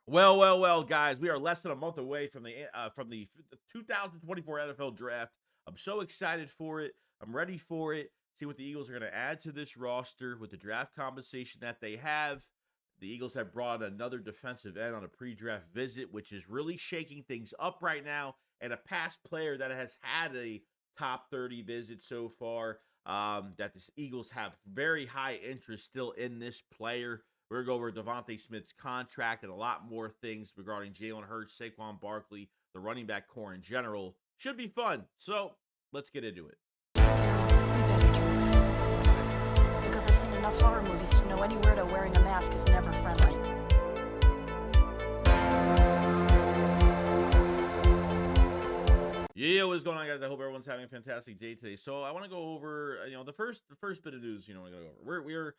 Well, guys, we are less than a month away from the 2024 NFL Draft. I'm so excited for it. I'm ready for it. See what the Eagles are going to add to this roster with the draft compensation that they have. The Eagles have brought another defensive end on a pre-draft visit, which is really shaking things up right now. And a past player that has had a top 30 visit so far. That the Eagles have very high interest still in this player. We're going to go over DeVonta Smith's contract and a lot more things regarding Jalen Hurts, Saquon Barkley, the running back core in general. Should be fun. So let's get into it. We better turn around. Because I've seen enough horror movies to know any weirdo wearing a mask is never friendly. Yeah, what's going on, guys? I hope everyone's having a fantastic day today. So I want to go over, the first bit of news. We're going to go over. We're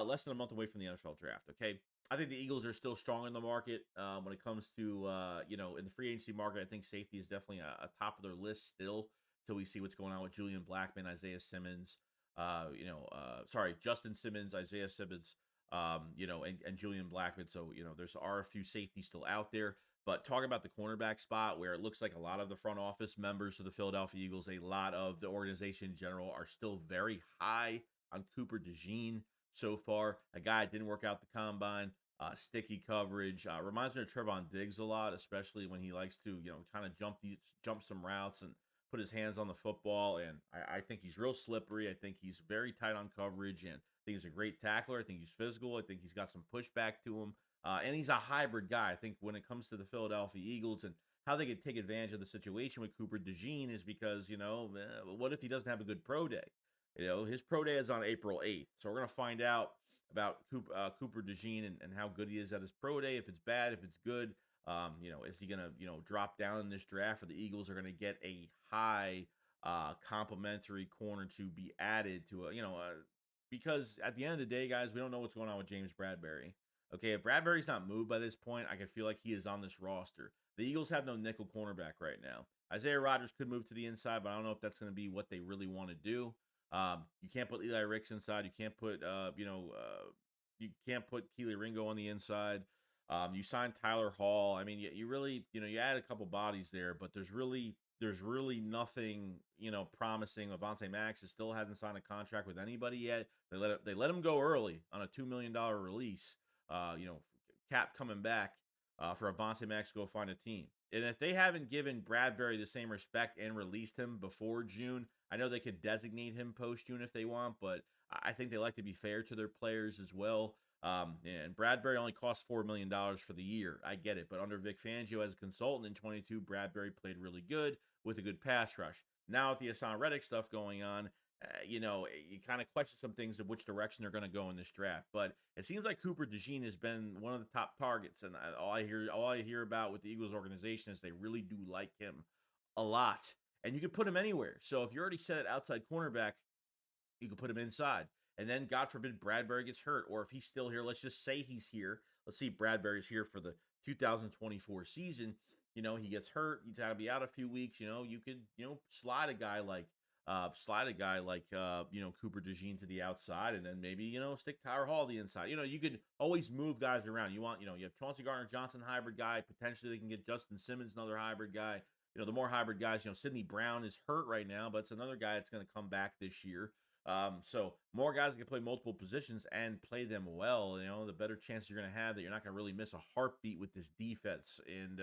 less than a month away from the NFL draft. Okay, I think the Eagles are still strong in the market when it comes to, in the free agency market. I think safety is definitely a top of their list still till we see what's going on with Julian Blackman, Isaiah Simmons, Justin Simmons, Isaiah Simmons, and Julian Blackman. So there's are a few safeties still out there. But talking about the cornerback spot, where it looks like a lot of the front office members of the Philadelphia Eagles, a lot of the organization in general, are still very high on Cooper DeJean so far. A guy that didn't work out the combine, sticky coverage. Reminds me of Trevon Diggs a lot, especially when he likes to, kind of jump some routes and put his hands on the football. And I think he's real slippery. I think he's very tight on coverage, and I think he's a great tackler. I think he's physical. I think he's got some pushback to him. And he's a hybrid guy. I think when it comes to the Philadelphia Eagles and how they could take advantage of the situation with Cooper DeJean is because, what if he doesn't have a good pro day? His pro day is on April 8th. So we're going to find out about Cooper DeJean and how good he is at his pro day. If it's bad, if it's good, is he going to, drop down in this draft, or the Eagles are going to get a high complimentary corner to be added to because at the end of the day, guys, we don't know what's going on with James Bradbury. Okay, if Bradbury's not moved by this point, I can feel like he is on this roster. The Eagles have no nickel cornerback right now. Isaiah Rodgers could move to the inside, but I don't know if that's going to be what they really want to do. You can't put Eli Ricks inside. You can't put Keely Ringo on the inside. You signed Tyler Hall. I mean, you really, you add a couple bodies there, but there's really nothing, promising. Avonte Max still hasn't signed a contract with anybody yet. They let him go early on a $2 million release. Cap coming back for Avonte Max to go find a team. And if they haven't given Bradbury the same respect and released him before June, I know they could designate him post June if they want, but I think they like to be fair to their players as well. And Bradbury only cost $4 million for the year. I get it, but under Vic Fangio as a consultant in 22, Bradbury played really good with a good pass rush. Now with the HaasonReddick stuff going on, you kind of question some things of which direction they're going to go in this draft. But it seems like Cooper DeJean has been one of the top targets, and all I hear about with the Eagles organization is they really do like him a lot, and you could put him anywhere. So if you're already set at outside cornerback, you could put him inside. And then, God forbid, Bradbury gets hurt, or if he's still here, let's just say he's here. Let's see, Bradbury's here for the 2024 season. He gets hurt. He's got to be out a few weeks. You could, slide a guy like Cooper DeJean to the outside, and then maybe stick Tyler Hall to the inside. You could always move guys around. You have Chauncey Gardner Johnson, hybrid guy. Potentially, they can get Justin Simmons, another hybrid guy. The more hybrid guys. Sidney Brown is hurt right now, but it's another guy that's going to come back this year. So more guys can play multiple positions and play them well. The better chance you're going to have that you're not going to really miss a heartbeat with this defense. And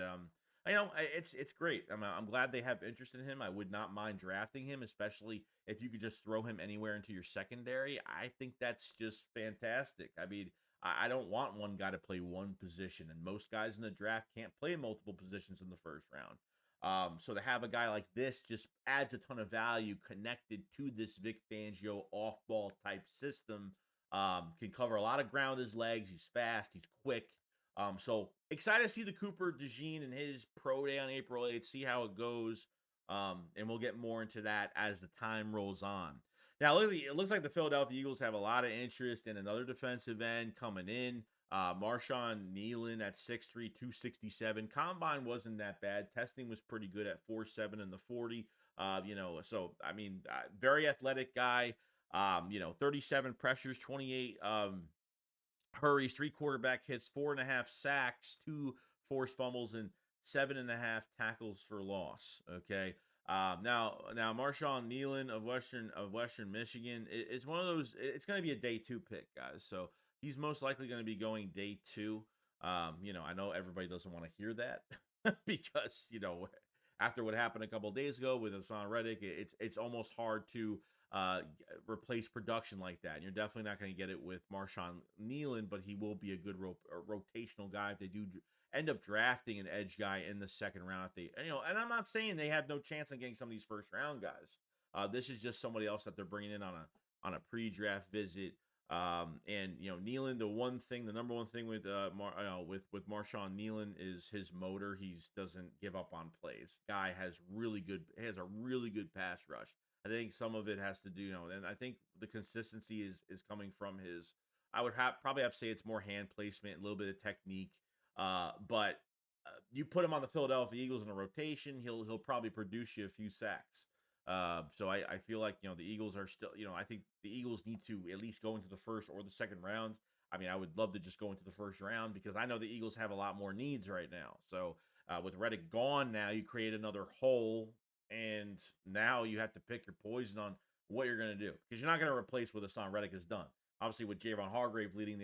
it's great. I'm glad they have interest in him. I would not mind drafting him, especially if you could just throw him anywhere into your secondary. I think that's just fantastic. I mean, I don't want one guy to play one position, and most guys in the draft can't play multiple positions in the first round. So to have a guy like this just adds a ton of value connected to this Vic Fangio off-ball type system. Can cover a lot of ground with his legs. He's fast. He's quick. So excited to see the Cooper DeJean and his pro day on April 8th, see how it goes. And we'll get more into that as the time rolls on. Now, it looks like the Philadelphia Eagles have a lot of interest in another defensive end coming in. Marshawn Nealon at 6'3", 267. Combine wasn't that bad. Testing was pretty good at 4.7 in the 40. Very athletic guy. 37 pressures, 28 hurries, 3 quarterback hits, 4.5 sacks, 2 forced fumbles, and 7.5 tackles for loss. Okay. Now Marshawn Nealon of Western Michigan. It's one of those. It's going to be a day 2 pick, guys. So he's most likely going to be going day 2. I know everybody doesn't want to hear that because after what happened a couple of days ago with HaasonReddick, it's almost hard to replace production like that. And you're definitely not going to get it with Marshawn Nealon, but he will be a good rotational guy if they do end up drafting an edge guy in the second round. If they, and I'm not saying they have no chance on getting some of these first round guys. This is just somebody else that they're bringing in on a pre-draft visit. And Nealon, the number one thing with Marshawn Nealon is his motor. He doesn't give up on plays. Guy has a really good pass rush. I think some of it has to do, and I think the consistency is coming from his. I would probably have to say it's more hand placement, a little bit of technique. But you put him on the Philadelphia Eagles in a rotation, he'll probably produce you a few sacks. So I feel like the Eagles are still, I think the Eagles need to at least go into the first or the second round. I mean, I would love to just go into the first round because I know the Eagles have a lot more needs right now. So with Reddick gone now, you create another hole, and now you have to pick your poison on what you're going to do because you're not going to replace what Reddick has done. Obviously, with Javon Hargrave leaving,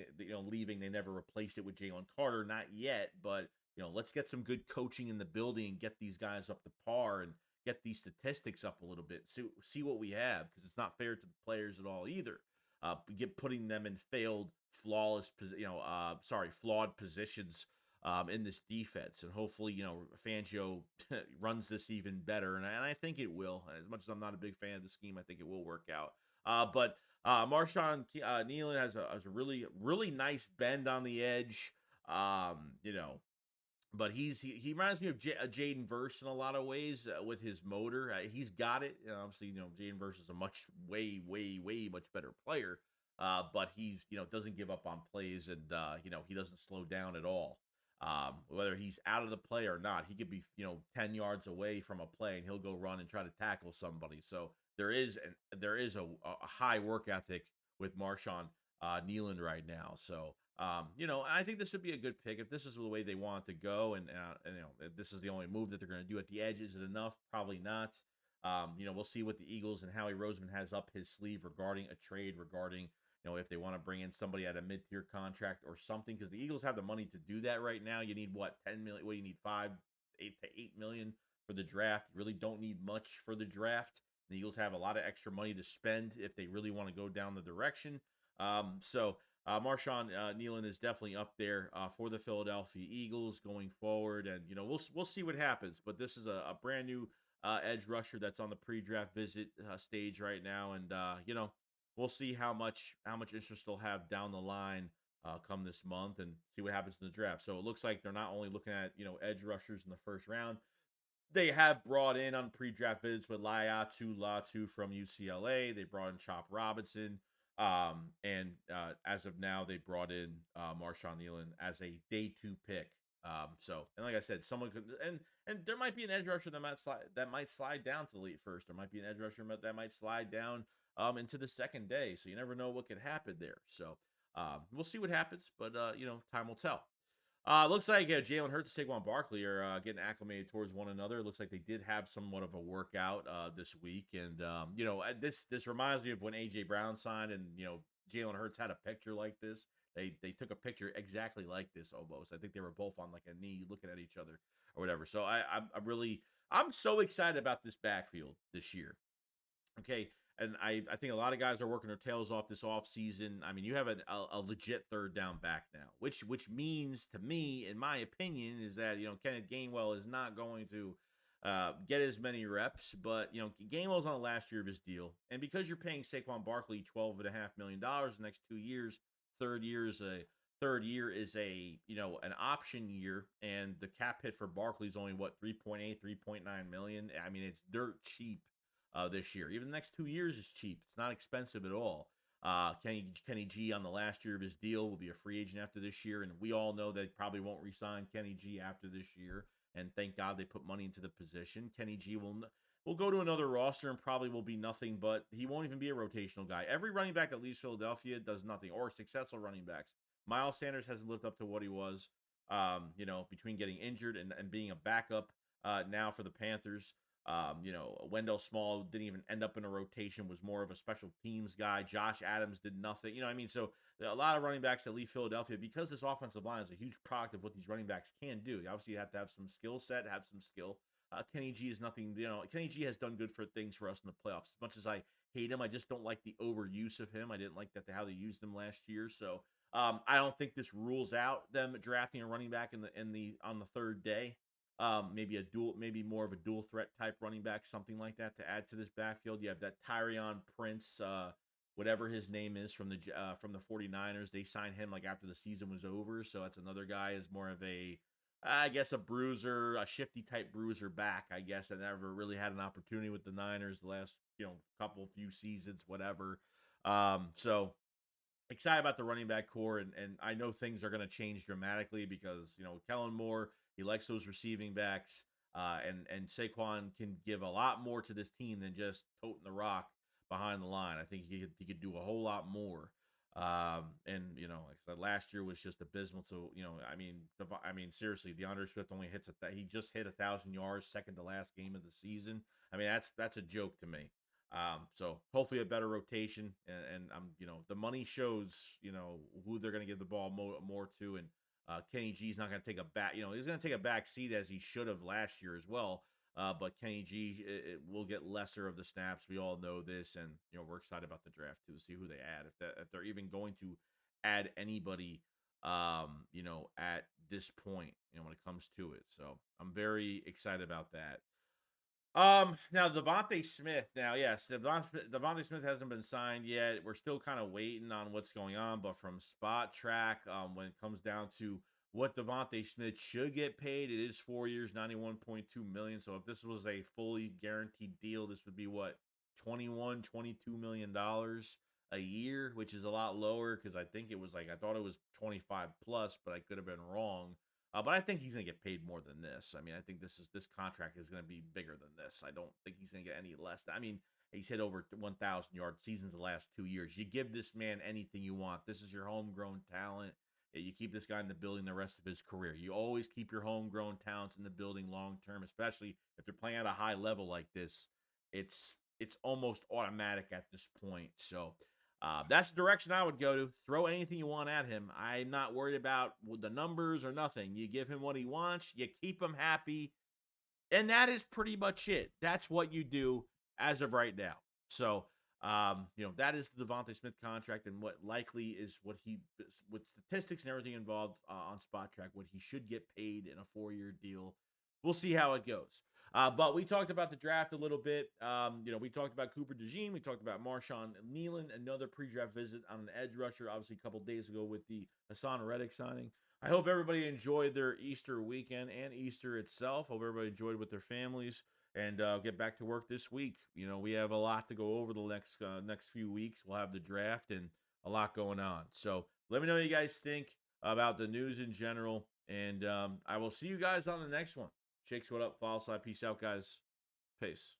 they never replaced it with Jalen Carter, not yet. But let's get some good coaching in the building and get these guys up to par and get these statistics up a little bit. See what we have because it's not fair to the players at all either. Putting them in flawed positions in this defense, and hopefully Fangio runs this even better, and I think it will. As much as I'm not a big fan of the scheme, I think it will work out. But Marshawn Nealon has a really really nice bend on the edge. But he reminds me of Jaden Verse in a lot of ways with his motor. He's got it. Obviously, Jaden Verse is a way much better player. But he's doesn't give up on plays, and he doesn't slow down at all. Whether he's out of the play or not, he could be 10 yards away from a play and he'll go run and try to tackle somebody. So there is a high work ethic with Marshawn Nealon right now. So I think this would be a good pick if this is the way they want it to go, and if this is the only move that they're going to do at the edge. Is it enough? Probably not. We'll see what the Eagles and Howie Roseman has up his sleeve regarding a trade, regarding if they want to bring in somebody at a mid-tier contract or something, because the Eagles have the money to do that right now. You need what, 10 million? Well, you need 8 to 8 million for the draft. You really don't need much for the draft. The Eagles have a lot of extra money to spend if they really want to go down the direction. Marshawn Nealon is definitely up there for the Philadelphia Eagles going forward, and we'll see what happens. But this is a brand new edge rusher that's on the pre-draft visit stage right now, and we'll see how much interest they'll have down the line come this month, and see what happens in the draft. So it looks like they're not only looking at edge rushers in the first round. They have brought in on pre-draft visits with Latu from UCLA. They brought in Chop Robinson. And as of now, they brought in Marshawn Nealon as a day 2 pick. And like I said, someone could, and there might be an edge rusher that might slide down to the late first. There might be an edge rusher that might slide down into the second day. So you never know what could happen there. So we'll see what happens, but time will tell. Looks like Jalen Hurts and Saquon Barkley are getting acclimated towards one another. It looks like they did have somewhat of a workout this week, and this reminds me of when AJ Brown signed, and Jalen Hurts had a picture like this. They took a picture exactly like this almost. I think they were both on like a knee looking at each other or whatever. So I'm so excited about this backfield this year. Okay. And I think a lot of guys are working their tails off this offseason. I mean, you have a legit third down back now, which means to me, in my opinion, is that, Kenneth Gainwell is not going to get as many reps. But, Gainwell's on the last year of his deal. And because you're paying Saquon Barkley $12.5 million the next 2 years, third year is an option year, and the cap hit for Barkley is only 3.9 million. I mean, it's dirt cheap this year. Even the next 2 years is cheap. It's not expensive at all. Kenny G on the last year of his deal will be a free agent after this year, and we all know they probably won't re-sign Kenny G after this year. And thank God they put money into the position. Kenny G will go to another roster and probably will be nothing, but he won't even be a rotational guy. Every running back that leaves Philadelphia does nothing, or successful running backs Miles Sanders hasn't lived up to what he was. Between getting injured and being a backup now for the Panthers. Wendell Small didn't even end up in a rotation, was more of a special teams guy. Josh Adams did nothing. So there are a lot of running backs that leave Philadelphia because this offensive line is a huge product of what these running backs can do. Obviously, you have to have some skill set, have some skill. Kenny G is nothing. Kenny G has done good for things for us in the playoffs. As much as I hate him, I just don't like the overuse of him. I didn't like how they used him last year. So I don't think this rules out them drafting a running back on the third day. Maybe more of a dual threat type running back, something like that to add to this backfield. You have that Tyrion Prince, whatever his name is from the 49ers. They signed him like after the season was over. So that's another guy is more of I guess a bruiser, a shifty type bruiser back, I guess, that never really had an opportunity with the Niners the last, few seasons, whatever. So excited about the running back core, and I know things are going to change dramatically because Kellen Moore, he likes those receiving backs, and Saquon can give a lot more to this team than just toting the rock behind the line. I think he could do a whole lot more. Like I said, last year was just abysmal. So seriously, DeAndre Swift only he just hit 1,000 yards, second to last game of the season. I mean, that's a joke to me. So hopefully a better rotation, and the money shows who they're going to give the ball more to, and Kenny G's not going to take a back. He's going to take a back seat as he should have last year as well. But Kenny G it will get lesser of the snaps. We all know this, and we're excited about the draft too to see who they add if they're even going to add anybody. At this point, when it comes to it, so I'm very excited about that. Now DeVonta Smith. Now, yes, DeVonta Smith hasn't been signed yet. We're still kind of waiting on what's going on, but from Spot Track, when it comes down to what DeVonta Smith should get paid, it is 4 years, $91.2 million. So if this was a fully guaranteed deal, this would be what, 22 million dollars a year, which is a lot lower because I thought it was 25 plus, but I could have been wrong. But I think he's going to get paid more than this. I mean, I think this contract is going to be bigger than this. I don't think he's going to get any less. I mean, he's hit over 1,000-yard seasons the last 2 years. You give this man anything you want. This is your homegrown talent. You keep this guy in the building the rest of his career. You always keep your homegrown talents in the building long term, especially if they're playing at a high level like this. It's almost automatic at this point. So that's the direction I would go to. Throw anything you want at him. I'm not worried about the numbers or nothing. You give him what he wants. You keep him happy. And that is pretty much it. That's what you do as of right now. So, that is the DeVonta Smith contract and what likely is with statistics and everything involved on Spot Track, what he should get paid in a 4-year deal. We'll see how it goes. But we talked about the draft a little bit. We talked about Cooper DeJean. We talked about Marshawn Nealon, another pre-draft visit on an edge rusher, obviously a couple days ago with the HaasonReddick signing. I hope everybody enjoyed their Easter weekend and Easter itself. Hope everybody enjoyed with their families and get back to work this week. We have a lot to go over the next few weeks. We'll have the draft and a lot going on. So let me know what you guys think about the news in general. And I will see you guys on the next one. Shakes, what up? Follow side. Peace out, guys. Peace.